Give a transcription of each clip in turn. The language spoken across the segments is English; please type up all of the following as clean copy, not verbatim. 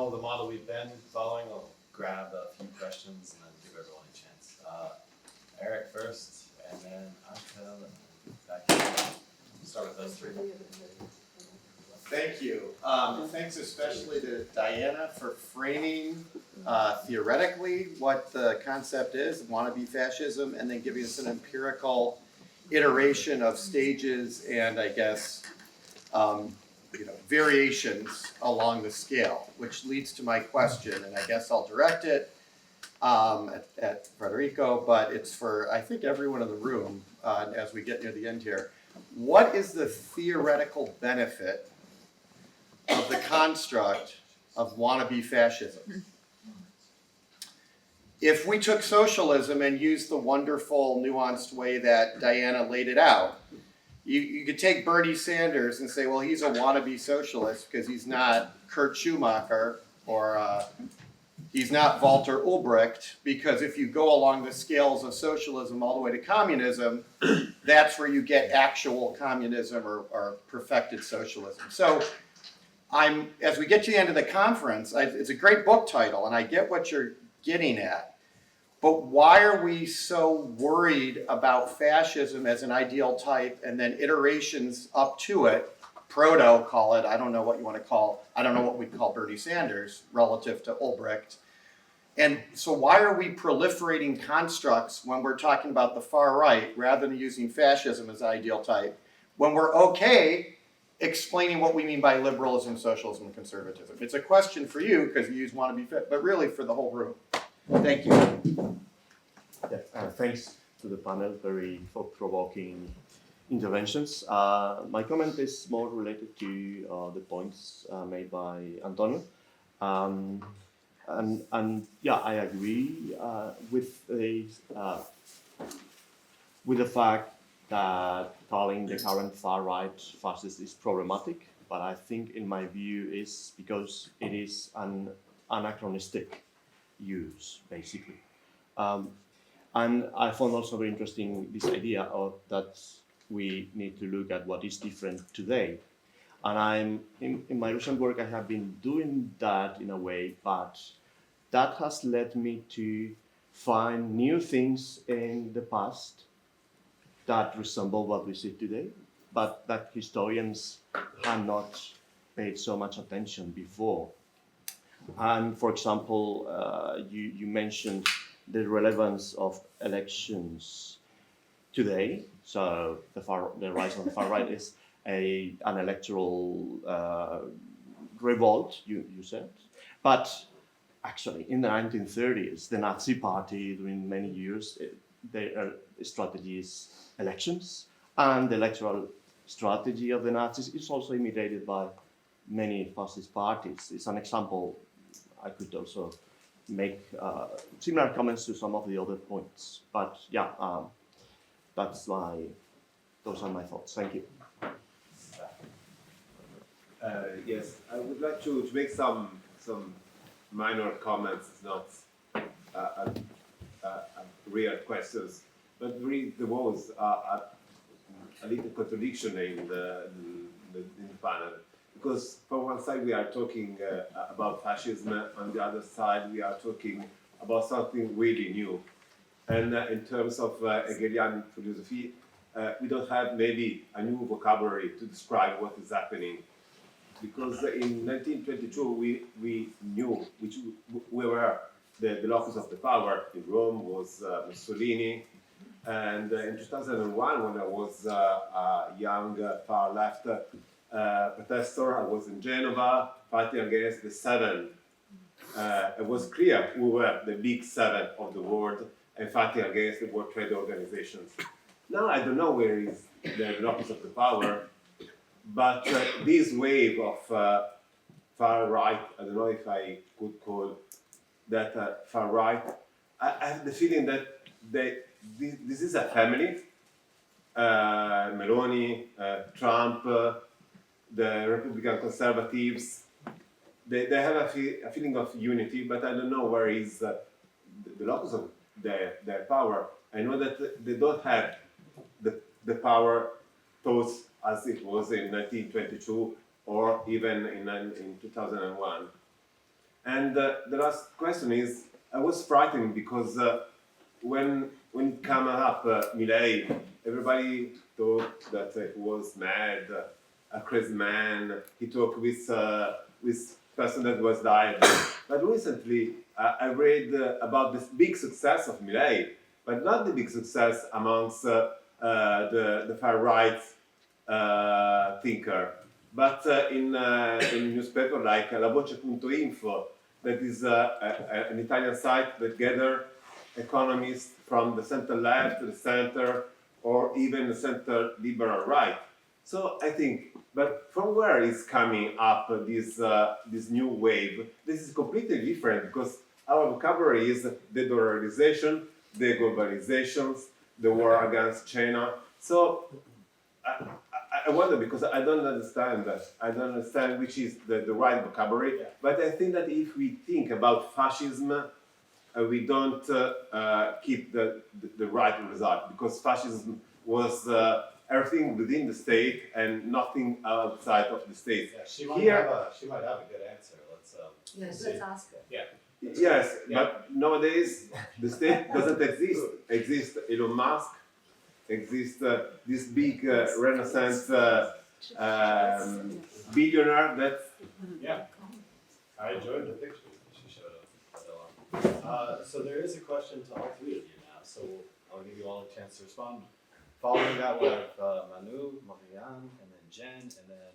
follow the model we've been following. I'll grab a few questions and then give everyone a chance. Eric first, and then Antel, and then back here. Start with those three. Thank you. Thanks especially to Diana for framing theoretically what the concept is, wannabe fascism, and then giving us an empirical iteration of stages and I guess variations along the scale, which leads to my question, and I guess I'll direct it at Federico, but it's for I think everyone in the room as we get near the end here. What is the theoretical benefit of the construct of wannabe fascism? If we took socialism and used the wonderful, nuanced way that Diana laid it out, you could take Bernie Sanders and say, well, he's a wannabe socialist because he's not Kurt Schumacher or he's not Walter Ulbricht, because if you go along the scales of socialism all the way to communism, that's where you get actual communism or perfected socialism. So as we get to the end of the conference, it's a great book title, and I get what you're getting at. But why are we so worried about fascism as an ideal type and then iterations up to it, proto, call it, I don't know what you want to call, I don't know what we'd call Bernie Sanders relative to Ulbricht. And so why are we proliferating constructs when we're talking about the far right rather than using fascism as ideal type, when we're okay explaining what we mean by liberalism, socialism, and conservatism? It's a question for you because you use wannabe fit, but really for the whole room. Thank you. Yeah, thanks to the panel, very thought-provoking interventions. My comment is more related to the points made by Antonio. And yeah, I agree with the fact that calling the current far-right fascist is problematic, but I think in my view is because it is an anachronistic use, basically. And I found also very interesting this idea of that we need to look at what is different today. And in my recent work, I have been doing that in a way, but that has led me to find new things in the past that resemble what we see today, but that historians had not paid so much attention before. And for example, you mentioned the relevance of elections today. So the rise of the far right is an electoral revolt, you said. But actually, in the 1930s, the Nazi Party, during many years, their strategy is elections. And the electoral strategy of the Nazis is also imitated by many fascist parties. It's an example. I could also make similar comments to some of the other points. But yeah, those are my thoughts. Thank you. Yes, I would like to make some minor comments, not real questions, but there was a little contradiction in the panel. Because from one side we are talking about fascism, on the other side we are talking about something really new. And in terms of Hegelian philosophy, we don't have maybe a new vocabulary to describe what is happening. Because in 1922 we knew we were the locus of the power. In Rome was Mussolini. And in 2001, when I was a young far-left protester, I was in Genova fighting against the seven. It was clear we were the big seven of the world and fighting against the World Trade Organizations. Now I don't know where is the locus of the power, but this wave of far right, I don't know if I could call that far right, I have the feeling that this is a family. Meloni, Trump, the Republican conservatives, they have a feeling of unity, but I don't know where is the locus of their power. I know that they don't have the power thought as it was in 1922 or even in 2001. And the last question is, I was frightened because when it came up, Milei, everybody thought that he was mad, a crazy man. He talked with person that was dying. But recently, I read about this big success of Milei, but not the big success amongst the far right thinker, but in newspaper like La Voce.info, that is an Italian site that gather economists from the center left, the center, or even the center liberal right. So I think, but from where is coming up this new wave? This is completely different because our vocabulary is the dollarization, the globalizations, the war against China. So I wonder, because I don't understand that. I don't understand which is the right vocabulary. But I think that if we think about fascism, we don't keep the right result, because fascism was everything within the state and nothing outside of the state. Yeah, she might have a good answer. Let's Yes, see. let's ask her. Yeah. Yes, but nowadays the state doesn't exist. Exists Elon Musk, exists this big Renaissance billionaire that. Yeah. I enjoyed the pictures that she showed us. So there is a question to all three of you now. So I'll give you all a chance to respond. Following that, we'll have Manu, Marianne, and then Jen, and then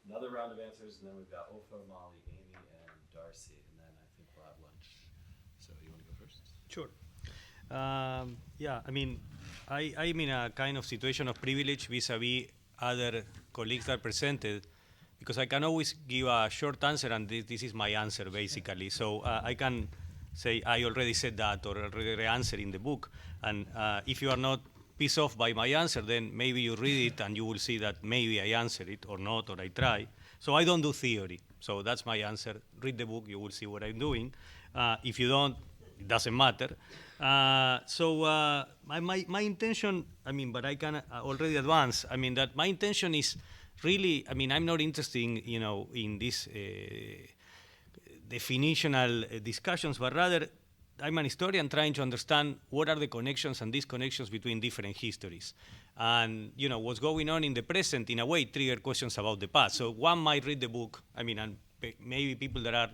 another round of answers, and then we've got Ofa, Molly, Amy, and Darcy, and then I think we'll have lunch. So you want to go first? Sure. Yeah, I mean, I'm in a kind of situation of privilege vis-a-vis other colleagues that presented, because I can always give a short answer, and this is my answer, basically. So I can say, I already said that, or already answered in the book, and if you are not pissed off by my answer, then maybe you read it and you will see that maybe I answered it or not, or I try. So I don't do theory. So that's my answer. Read the book, you will see what I'm doing. If you don't, it doesn't matter. My intention, I mean, but I can already advance, I mean, that my intention is really, I mean, I'm not interested in, in these definitional discussions, but rather I'm an historian trying to understand what are the connections and disconnections between different histories. And, what's going on in the present, in a way, trigger questions about the past. So one might read the book, I mean, and maybe people that are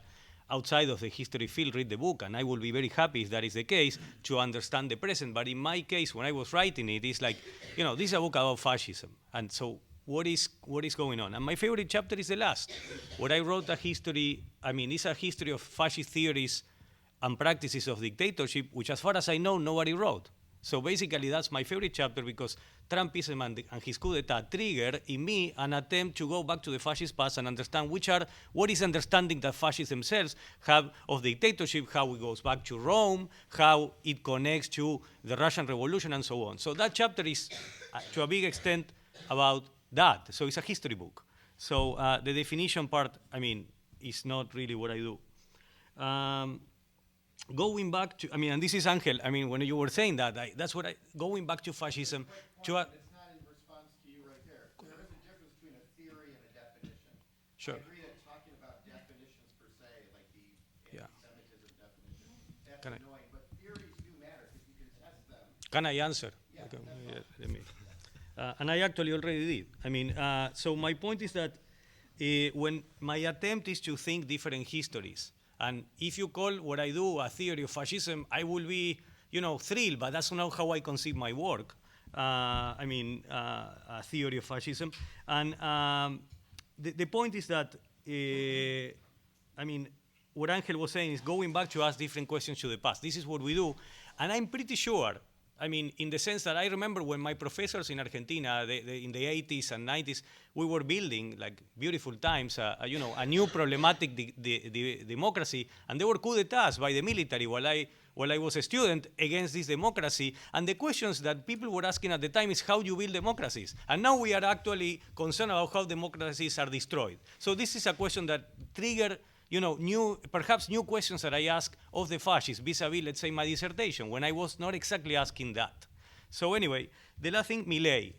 outside of the history field read the book, and I will be very happy if that is the case, to understand the present. But in my case, when I was writing it, it's like, this is a book about fascism. And so what is going on? And my favorite chapter is the last, where I wrote a history, I mean, it's a history of fascist theories and practices of dictatorship, which as far as I know, nobody wrote. So basically, that's my favorite chapter, because Trumpism and his coup d'etat triggered in me an attempt to go back to the fascist past and understand what is understanding that fascists themselves have of dictatorship, how it goes back to Rome, how it connects to the Russian Revolution, and so on. So that chapter is, to a big extent, about that. So it's a history book. So the definition part, I mean, is not really what I do. Going back to, I mean, and this is Angel, I mean, when you were saying that, that's what going back to fascism. It's not in response to you right there. There is a difference between a theory and a definition. Sure. I agree that talking about definitions per se, like the anti-Semitism definition, that's annoying, but theories do matter because you can test them. Can I answer? Yeah, Okay, let me. And I actually already did. I mean, so my point is that when my attempt is to think different histories, and if you call what I do a theory of fascism, I will be, thrilled, but that's not how I conceive my work. A theory of fascism. And the point is that, what Angel was saying is going back to ask different questions to the past. This is what we do. And I'm pretty sure, I mean, in the sense that I remember when my professors in Argentina, in the 80s and 90s, we were building, like, beautiful times, a new problematic democracy, and there were coup d'etats by the military while I was a student against this democracy. And the questions that people were asking at the time is how you build democracies. And now we are actually concerned about how democracies are destroyed. So this is a question that triggered perhaps new questions that I ask of the fascists vis-a-vis, let's say, my dissertation, when I was not exactly asking that. So anyway, the last thing, Milei.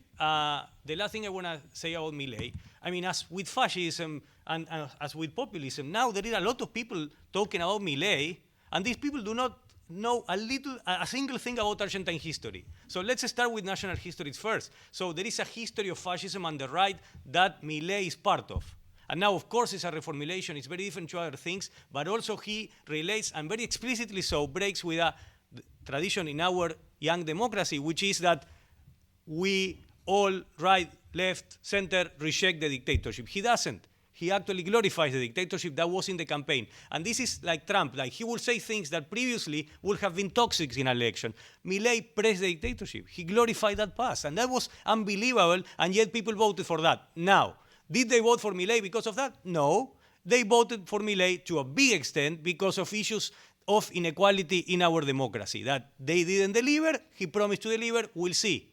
The last thing I want to say about Milei, I mean, as with fascism and as with populism, now there is a lot of people talking about Milei, and these people do not know a single thing about Argentine history. So let's start with national histories first. So there is a history of fascism on the right that Milei is part of. And now, of course, it's a reformulation. It's very different to other things, but also he relates, and very explicitly so, breaks with a tradition in our young democracy, which is that we all, right, left, center, reject the dictatorship. He doesn't. He actually glorifies the dictatorship that was in the campaign. And this is like Trump. Like, he will say things that previously would have been toxic in an election. Milei praised the dictatorship. He glorified that past. And that was unbelievable, and yet people voted for that. Now, did they vote for Milei because of that? No. They voted for Milei to a big extent because of issues of inequality in our democracy. That they didn't deliver. He promised to deliver. We'll see.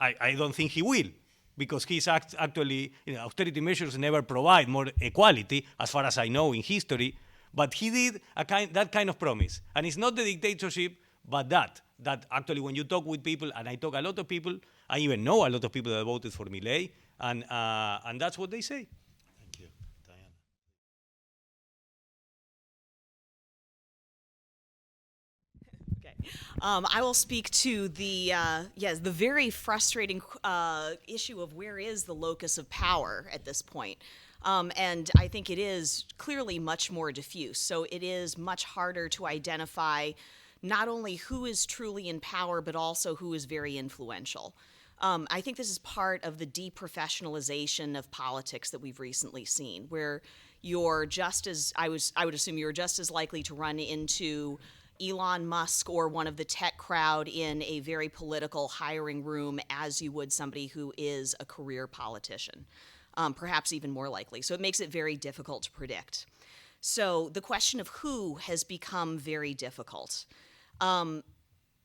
I don't think he will, because he's actually, austerity measures never provide more equality, as far as I know in history, but he did that kind of promise. And it's not the dictatorship, but that actually when you talk with people, and I talk a lot of people, I even know a lot of people that voted for Milei, and that's what they say. Thank you. Diana. Okay. I will speak to the very frustrating issue of where is the locus of power at this point. And I think it is clearly much more diffuse. So it is much harder to identify not only who is truly in power, but also who is very influential. I think this is part of the deprofessionalization of politics that we've recently seen, where you're just as, I would assume you're just as likely to run into Elon Musk or one of the tech crowd in a very political hiring room as you would somebody who is a career politician, perhaps even more likely. So it makes it very difficult to predict. So the question of who has become very difficult.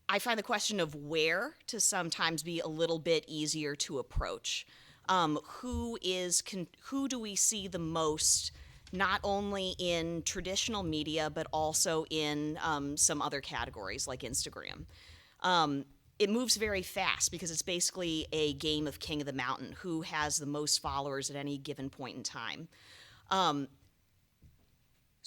I find the question of where to sometimes be a little bit easier to approach. Who do we see the most, not only in traditional media, but also in some other categories like Instagram? It moves very fast because it's basically a game of king of the mountain, who has the most followers at any given point in time.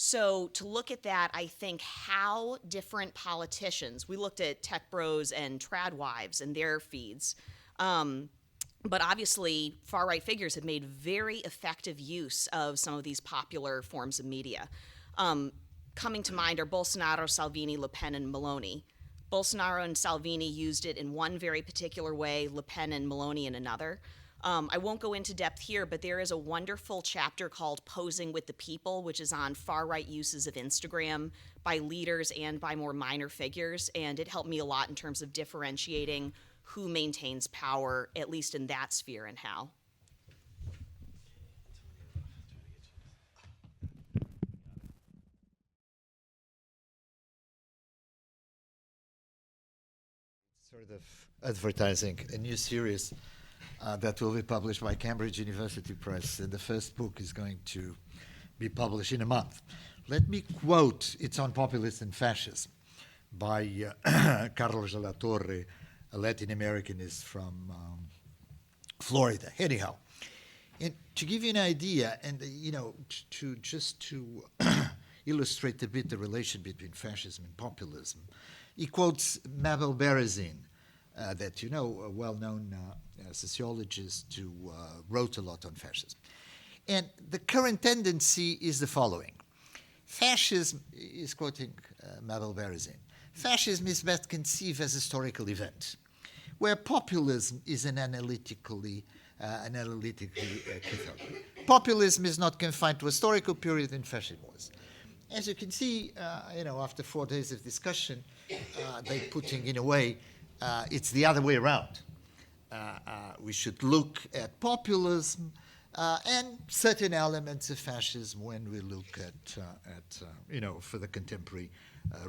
So to look at that, I think how different politicians, we looked at Tech Bros and Tradwives and their feeds, but obviously far-right figures have made very effective use of some of these popular forms of media. Coming to mind are Bolsonaro, Salvini, Le Pen, and Meloni. Bolsonaro and Salvini used it in one very particular way, Le Pen and Meloni in another. I won't go into depth here, but there is a wonderful chapter called Posing with the People, which is on far-right uses of Instagram by leaders and by more minor figures, and it helped me a lot in terms of differentiating who maintains power, at least in that sphere, and how. Sort of advertising a new series that will be published by Cambridge University Press, and the first book is going to be published in a month. Let me quote, it's on populism and fascism, by Carlos de la Torre, a Latin Americanist from Florida. Anyhow, and to give you an idea, and to illustrate a bit the relation between fascism and populism, he quotes Mabel Berezin, that a well-known sociologist who wrote a lot on fascism. And the current tendency is the following. Fascism, is quoting Mabel Berezin, fascism is best conceived as a historical event, where populism is an analytically catholic. Populism is not confined to a historical period, and fascism was. As you can see, after 4 days of discussion, they're putting in a way, it's the other way around. We should look at populism and certain elements of fascism when we look at for the contemporary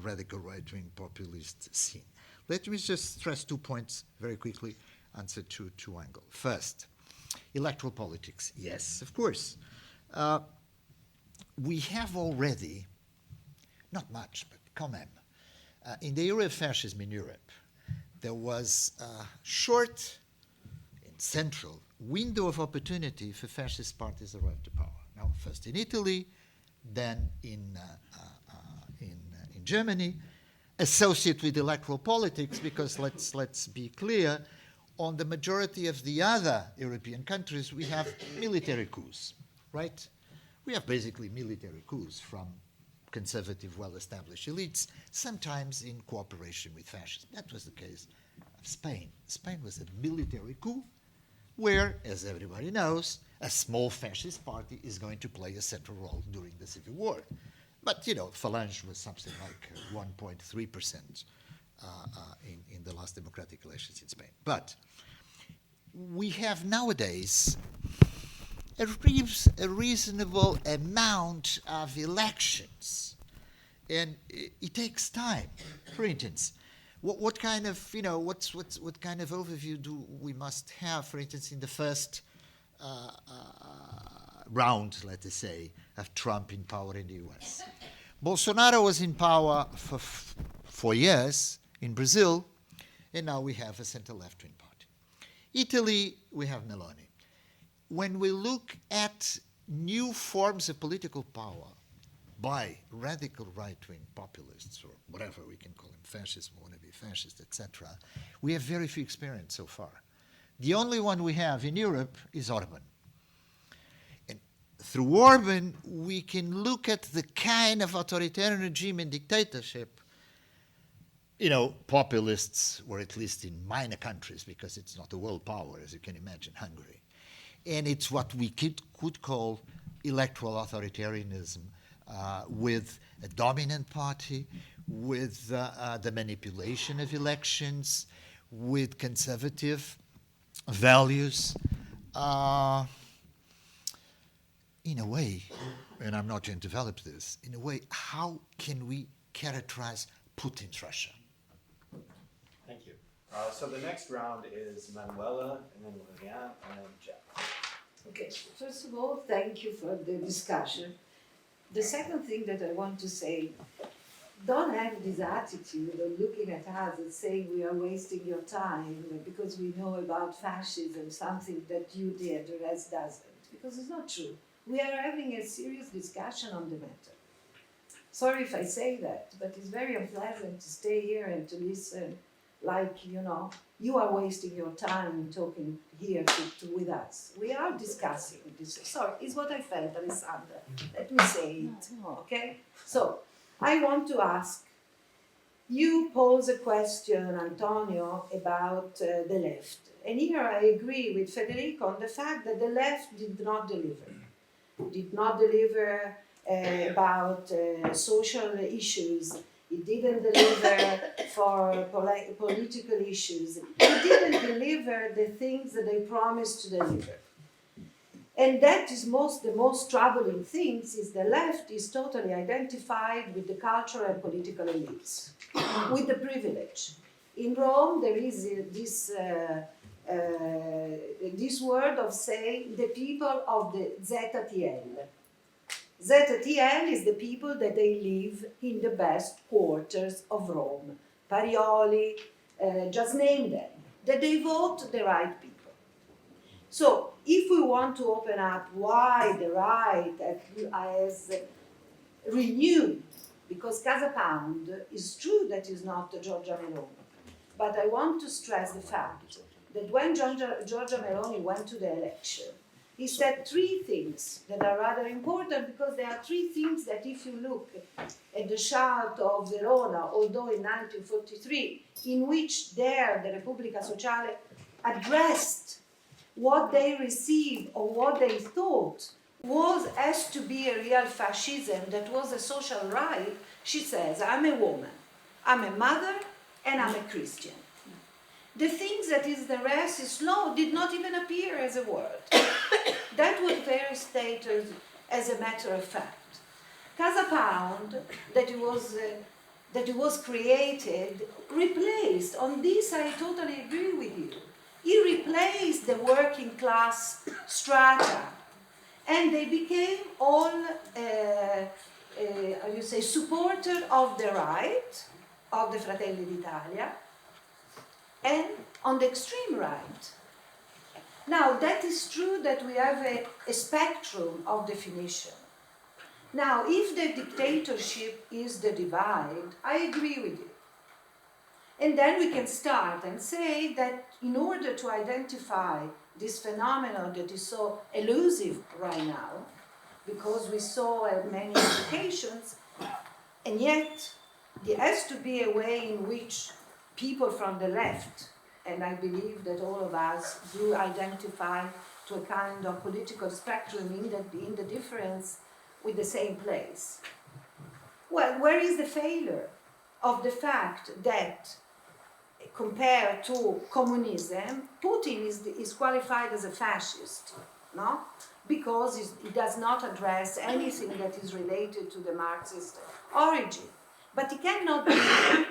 radical right-wing populist scene. Let me just stress 2 points very quickly, answer to angles. First, electoral politics. Yes, of course. We have already, not much, but quand même, in the era of fascism in Europe, there was a short and central window of opportunity for fascist parties to arrive to power. Now, first in Italy, then in Germany, associated with electoral politics, because let's be clear, on the majority of the other European countries, we have military coups, right? We have basically military coups from conservative, well-established elites, sometimes in cooperation with fascists. That was the case of Spain. Spain was a military coup where, as everybody knows, a small fascist party is going to play a central role during the Civil War. But, you know, Falange was something like 1.3% in the last democratic elections in Spain. But we have nowadays a reasonable amount of elections, and it takes time. For instance, what kind of overview do we must have, for instance, in the first round, let us say, of Trump in power in the US? Bolsonaro was in power for 4 years in Brazil, and now we have a center-left wing party. Italy, we have Meloni. When we look at new forms of political power by radical right-wing populists, or whatever we can call them, fascists, wannabe fascists, etc., we have very few experience so far. The only one we have in Europe is Orban. And through Orban, we can look at the kind of authoritarian regime and dictatorship, you know, populists, or at least in minor countries, because it's not a world power, as you can imagine, Hungary. And it's what we could call electoral authoritarianism, with a dominant party, with the manipulation of elections, with conservative values. In a way, and I'm not going to develop this, in a way, how can we characterize Putin's Russia? Thank you. So the next round is Manuela, and then Liliane, and then Jeff. Okay, first of all, thank you for the discussion. The second thing that I want to say, don't have this attitude of looking at us and saying we are wasting your time because we know about fascism, something that you did, the rest doesn't. Because it's not true. We are having a serious discussion on the matter. Sorry if I say that, but it's very unpleasant to stay here and to listen like, you know, you are wasting your time talking here with us. We are discussing this. Sorry, it's what I felt, Alessandra. Let me say it, okay? So, I want to ask, you pose a question, Antonio, about the left. And here I agree with Federico on the fact that the left did not deliver. Did not deliver about social issues. It didn't deliver for political issues. It didn't deliver the things that they promised to deliver. And that is the most troubling thing is the left is totally identified with the cultural and political elites, with the privilege. In Rome, there is this word of saying the people of the ZTL. ZTL is the people that they live in the best quarters of Rome. Parioli, just name them. That they vote the right people. So, if we want to open up why the right has renewed, because Casa Pound is true that is not Giorgia Meloni, but I want to stress the fact that when Giorgia Meloni went to the election, he said three things that are rather important because there are three things that if you look at the chart of Verona, although in 1943, in which there the Repubblica Sociale addressed what they received or what they thought has to be a real fascism, that was a social right, she says, I'm a woman, I'm a mother, and I'm a Christian. The things that is the rest is no, did not even appear as a word. That was very stated as a matter of fact. Casa Pound, that it was created, replaced, on this I totally agree with you, he replaced the working class strata, and they became all, supporter of the right, of the Fratelli d'Italia, and on the extreme right. Now, that is true that we have a spectrum of definition. Now, if the dictatorship is the divide, I agree with you. And then we can start and say that in order to identify this phenomenon that is so elusive right now, because we saw many applications, and yet there has to be a way in which people from the left, and I believe that all of us do identify to a kind of political spectrum in the difference with the same place. Well, where is the failure of the fact that compared to communism, Putin is qualified as a fascist, no? Because he does not address anything that is related to the Marxist origin. But it cannot be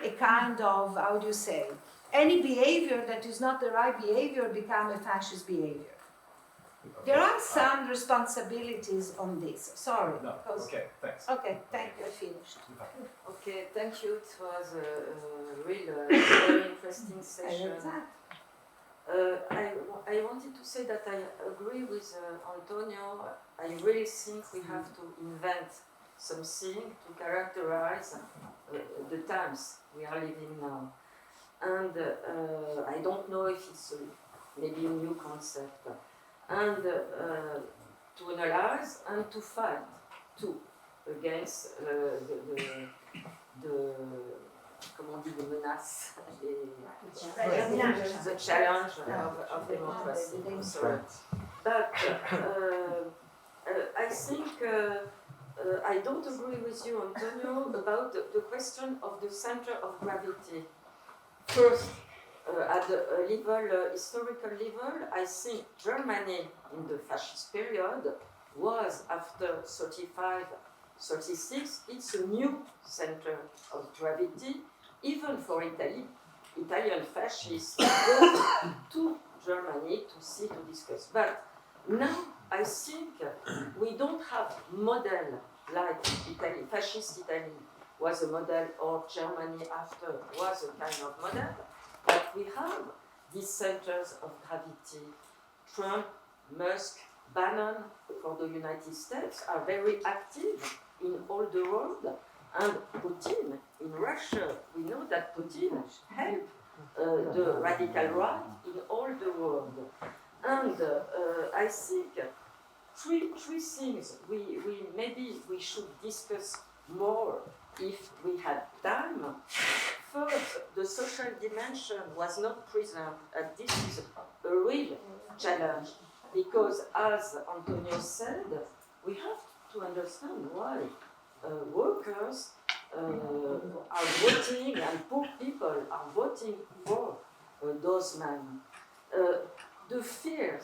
a kind of, how do you say, any behavior that is not the right behavior become a fascist behavior. Okay. There are some responsibilities on this. Sorry. No, because- okay, thanks. Okay, thank you, I finished. Okay, thank you. It was a very interesting session. I wanted to say that I agree with Antonio. I really think we have to invent something to characterize the times we are living now. And I don't know if it's maybe a new concept. And to analyze and to fight too against the comment on dit, les menaces, the challenge of democracy. Sorry. But I think I don't agree with you, Antonio, about the question of the center of gravity. First, at the historical level, I think Germany in the fascist period was, after 35, 36, it's a new center of gravity, even for Italy. Italian fascists go to Germany to see, to discuss. But now I think we don't have model like Italy. Fascist Italy was a model, or Germany after was a kind of model. But we have these centers of gravity. Trump, Musk, Bannon for the United States are very active in all the world. And Putin in Russia, we know that Putin helped the radical right in all the world. And I think three things maybe we should discuss more if we had time. First, the social dimension was not present, and this is a real challenge, because as Antonio said, we have to understand why workers are voting and poor people are voting for those men. The fear,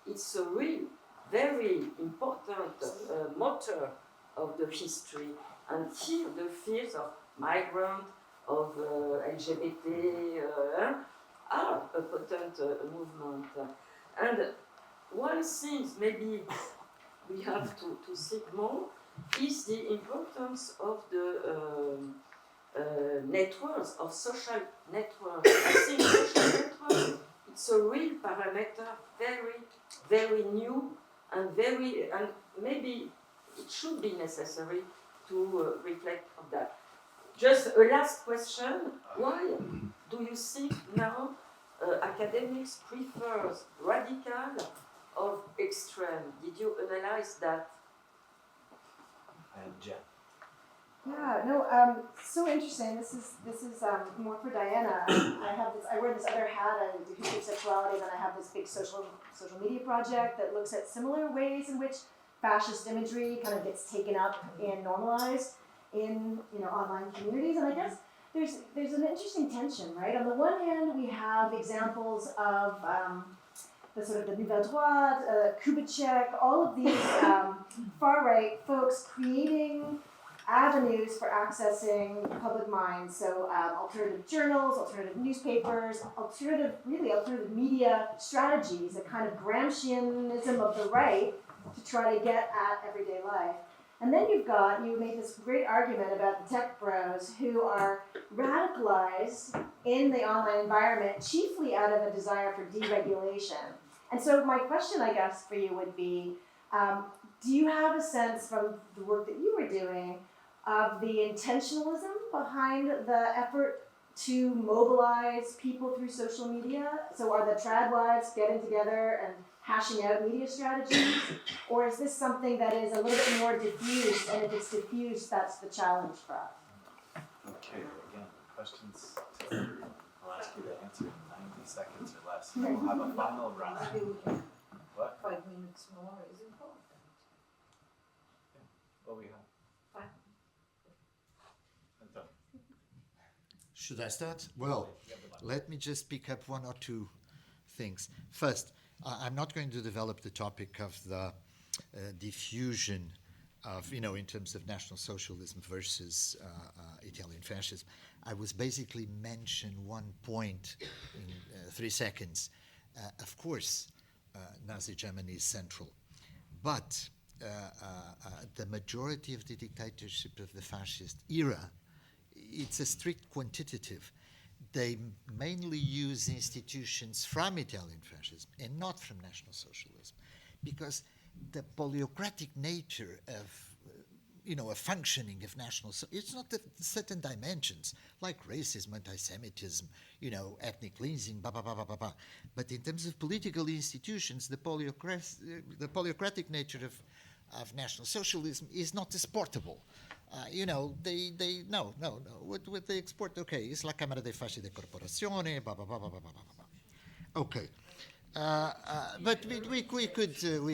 it's a real, very important motor of the history. And here the fears of migrant, of LGBT are a potent movement. And one thing maybe we have to think more is the importance of the networks, of social networks. I think social networks, it's a real parameter, very, very new, and maybe it should be necessary to reflect on that. Just a last question, why do you think now academics prefers radical or extreme? Did you analyze that? And Jen. Yeah, no, so interesting. This is more for Diana. I wear this other hat. I do history of sexuality, and then I have this big social media project that looks at similar ways in which fascist imagery kind of gets taken up and normalized in online communities. And I guess there's an interesting tension, right? On the one hand, we have examples of the sort of the Nouvelle Droite, Kubitschek, all of these far-right folks creating avenues for accessing public minds. So alternative journals, alternative newspapers, alternative media strategies, a kind of Gramscianism of the right to try to get at everyday life. And then you made this great argument about the tech bros who are radicalized in the online environment, chiefly out of a desire for deregulation. And so my question, I guess, for you would be, do you have a sense from the work that you were doing of the intentionalism behind the effort to mobilize people through social media? So are the trad wives getting together and hashing out media strategies? Or is this something that is a little bit more diffuse, and if it's diffuse, that's the challenge for us? Okay, again, questions. I'll ask you to answer in 90 seconds or less. We'll have a final round. Maybe we can, What? 5 minutes more is important. What we have? 5. António. Should I start? Well, let me just pick up one or two things. First, I'm not going to develop the topic of the diffusion of, in terms of National Socialism versus Italian fascism. I was basically mention one point in 3 seconds. Of course, Nazi Germany is central, but the majority of the dictatorship of the fascist era, it's a strict quantitative. They mainly use institutions from Italian fascism and not from National Socialism, because the polyocratic nature of a functioning of it's not the certain dimensions like racism, anti-Semitism, ethnic cleansing, blah, blah, blah, blah, blah, blah. But in terms of political institutions, the polyocratic nature of National Socialism is not exportable. No. What they export, okay, it's la Camera dei Fasci de Corporazione, blah, blah, blah, blah, blah, blah, blah. Okay. But we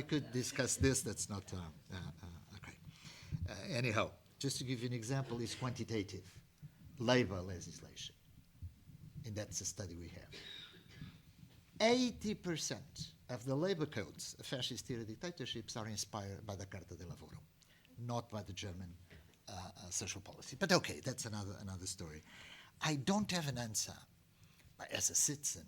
could discuss this. That's not okay. Anyhow, just to give you an example, is quantitative labor legislation, and that's a study we have. 80% of the labor codes of fascist-era dictatorships are inspired by the Carta del Lavoro, not by the German social policy. But okay, that's another story. I don't have an answer as a citizen,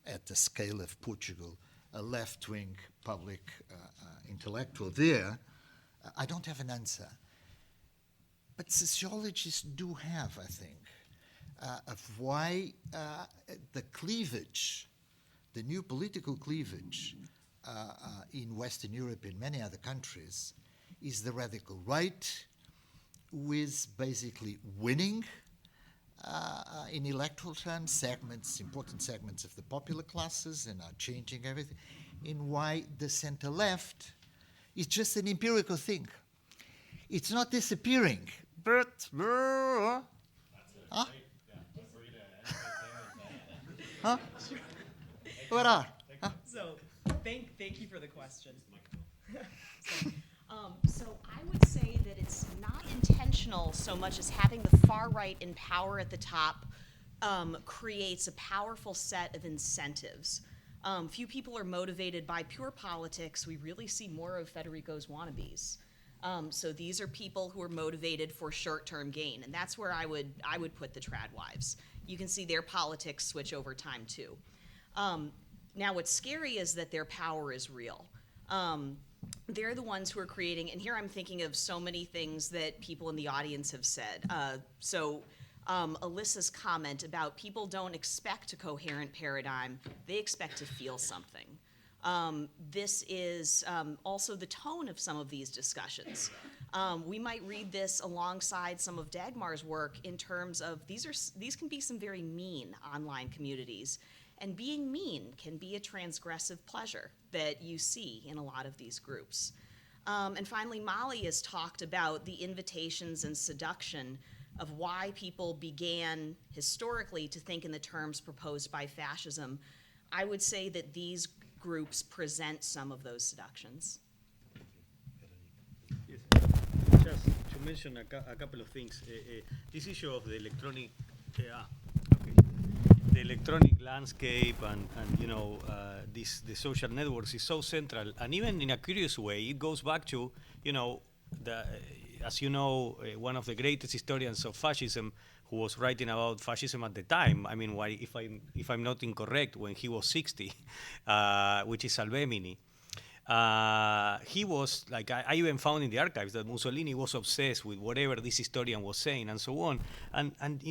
at the scale of Portugal, a left-wing public intellectual there. I don't have an answer. But sociologists do have, I think, of why the cleavage, the new political cleavage in Western Europe and many other countries is the radical right, with basically winning in electoral terms important segments of the popular classes, and are changing everything, in why the center-left is just an empirical thing. It's not disappearing, but... Huh? Huh? What are? Huh? So, thank you for the question. So I would say that it's not intentional so much as having the far right in power at the top creates a powerful set of incentives. Few people are motivated by pure politics. We really see more of Federico's wannabes. So these are people who are motivated for short-term gain, and that's where I would put the trad wives. You can see their politics switch over time too. Now what's scary is that their power is real. They're the ones who are creating, and here I'm thinking of so many things that people in the audience have said. Alyssa's comment about people don't expect a coherent paradigm, they expect to feel something. This is also the tone of some of these discussions. We might read this alongside some of Dagmar's work in terms of these can be some very mean online communities. And being mean can be a transgressive pleasure that you see in a lot of these groups. And finally, Molly has talked about the invitations and seduction of why people began historically to think in the terms proposed by fascism. I would say that these groups present some of those seductions. Yes. Just to mention a couple of things. This issue of the electronic the electronic landscape and the social networks is so central, and even in a curious way, it goes back to as you know, one of the greatest historians of fascism, who was writing about fascism at the time. I mean, if I'm not incorrect, when he was 60, which is Salvemini. He was like, I even found in the archives that Mussolini was obsessed with whatever this historian was saying and so on. And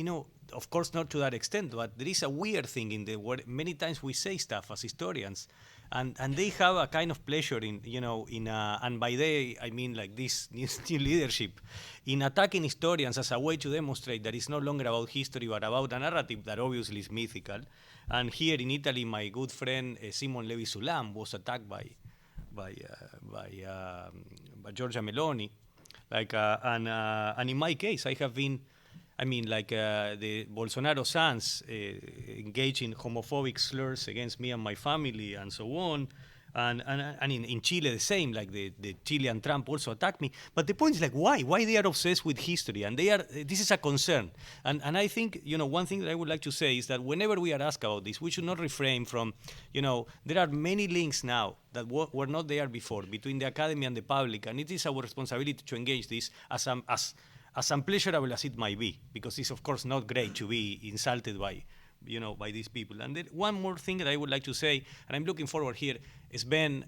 of course not to that extent, but there is a weird thing in the word. Many times we say stuff as historians, and they have a kind of pleasure in, and by they I mean like this new leadership, in attacking historians as a way to demonstrate that it's no longer about history but about a narrative that obviously is mythical. And here in Italy, my good friend Simon Levi-Sulam was attacked by Giorgia Meloni, and in my case, I have been, the Bolsonaro sons engaged in homophobic slurs against me and my family, and so on. And in Chile, the same, like the Chilean Trump also attacked me. But the point is, like, why they are obsessed with history? And this is a concern. And I think, one thing that I would like to say is that whenever we are asked about this, we should not refrain from, there are many links now that were not there before between the academy and the public. And it is our responsibility to engage this as unpleasurable as it might be, because it's, of course, not great to be insulted by these people. And then one more thing that I would like to say, and I'm looking forward here, is Ben,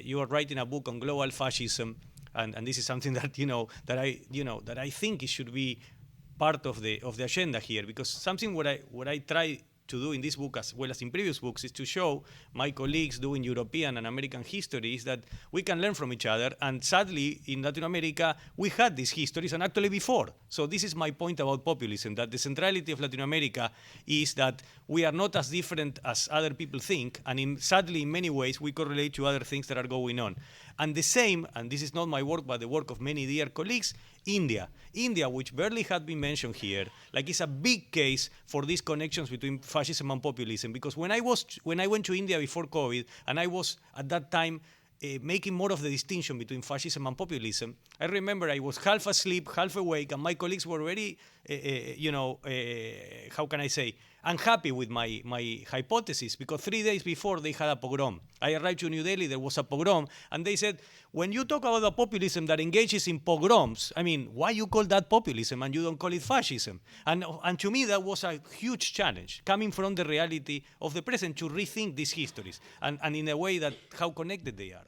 you are writing a book on global fascism, and this is something that that I think it should be part of the agenda here, because something what I try to do in this book as well as in previous books is to show my colleagues doing European and American histories that we can learn from each other. And sadly, in Latin America, we had these histories, and actually before. So this is my point about populism, that the centrality of Latin America is that we are not as different as other people think, and sadly, in many ways, we correlate to other things that are going on. And the same, and this is not my work, but the work of many dear colleagues, India, which barely had been mentioned here, like is a big case for these connections between fascism and populism. Because when I went to India before COVID, and I was at that time making more of the distinction between fascism and populism, I remember I was half asleep, half awake, and my colleagues were very, how can I say, unhappy with my hypothesis, because 3 days before they had a pogrom. I arrived to New Delhi, there was a pogrom, and they said, when you talk about a populism that engages in pogroms, I mean, why you call that populism and you don't call it fascism? And to me, that was a huge challenge, coming from the reality of the present, to rethink these histories, and in a way that how connected they are.